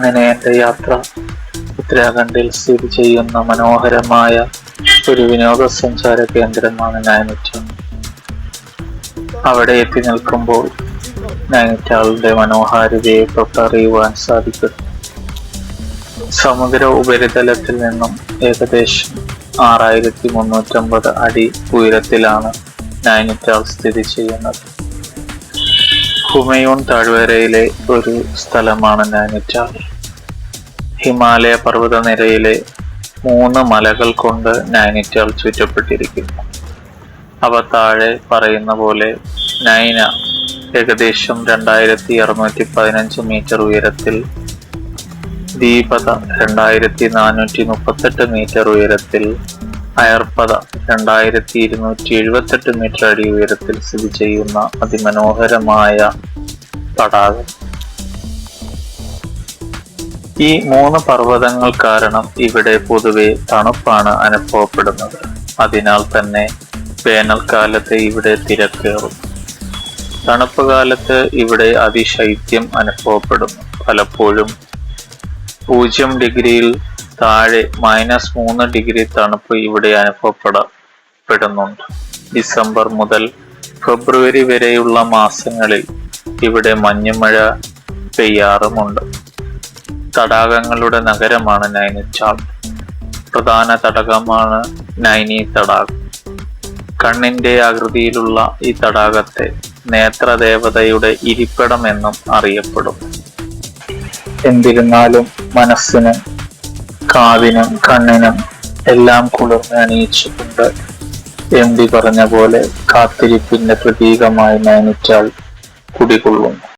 അങ്ങനെ എൻ്റെ യാത്ര ഉത്തരാഖണ്ഡിൽ സ്ഥിതി ചെയ്യുന്ന മനോഹരമായ ഒരു വിനോദസഞ്ചാര കേന്ദ്രമാണ് നൈനിറ്റാൾ. അവിടെ എത്തി നിൽക്കുമ്പോൾ നൈനിറ്റാളിന്റെ മനോഹാരിതയെ തൊട്ടറിയുവാൻ സാധിക്കും. സമുദ്ര ഉപരിതലത്തിൽ നിന്നും ഏകദേശം 6350 അടി ഉയരത്തിലാണ് നൈനിറ്റാൾ സ്ഥിതി ചെയ്യുന്നത്. ഹുമയൂൺ താഴ്വരയിലെ ഒരു സ്ഥലമാണ് നൈനിറ്റാൾ. ഹിമാലയ പർവ്വതനിരയിലെ 3 മലകൾ കൊണ്ട് നൈനിറ്റാൾ ചുറ്റപ്പെട്ടിരിക്കുന്നു. അവ താഴെ പറയുന്ന പോലെ: നൈന ഏകദേശം 2615 മീറ്റർ ഉയരത്തിൽ, ദീപത 2438 മീറ്റർ ഉയരത്തിൽ, അയർപ്പത 2278 മീറ്റർ അടി ഉയരത്തിൽ സ്ഥിതി ചെയ്യുന്ന അതിമനോഹരമായ തടാകം. ഈ 3 പർവ്വതങ്ങൾ കാരണം ഇവിടെ പൊതുവെ തണുപ്പാണ് അനുഭവപ്പെടുന്നത്. അതിനാൽ തന്നെ വേനൽക്കാലത്ത് ഇവിടെ തിരക്കേറും. തണുപ്പ് കാലത്ത് ഇവിടെ അതിശൈത്യം അനുഭവപ്പെടുന്നു. പലപ്പോഴും 0 ഡിഗ്രിയിൽ താഴെ -3 ഡിഗ്രി തണുപ്പ് ഇവിടെ അനുഭവപ്പെടുന്നുണ്ട്. ഡിസംബർ മുതൽ ഫെബ്രുവരി വരെയുള്ള മാസങ്ങളിൽ ഇവിടെ മഞ്ഞുമഴ പെയ്യാറുമുണ്ട്. തടാകങ്ങളുടെ നഗരമാണ് നൈനിറ്റാൾ. പ്രധാന തടാകമാണ് നൈനി തടാകം. കണ്ണിന്റെ ആകൃതിയിലുള്ള ഈ തടാകത്തെ നേത്രദേവതയുടെ ഇരിപ്പിടം എന്നും അറിയപ്പെടും. എന്നിരുന്നാലും മനസ്സിനും കാതിനും കണ്ണിനും എല്ലാം കുളിർമ അണിയിച്ചുകൊണ്ട് MD പറഞ്ഞ പോലെ കാത്തിരിപ്പിന്റെ പ്രതീകമായി നൈനിറ്റാൾ കുടികൊള്ളുന്നു.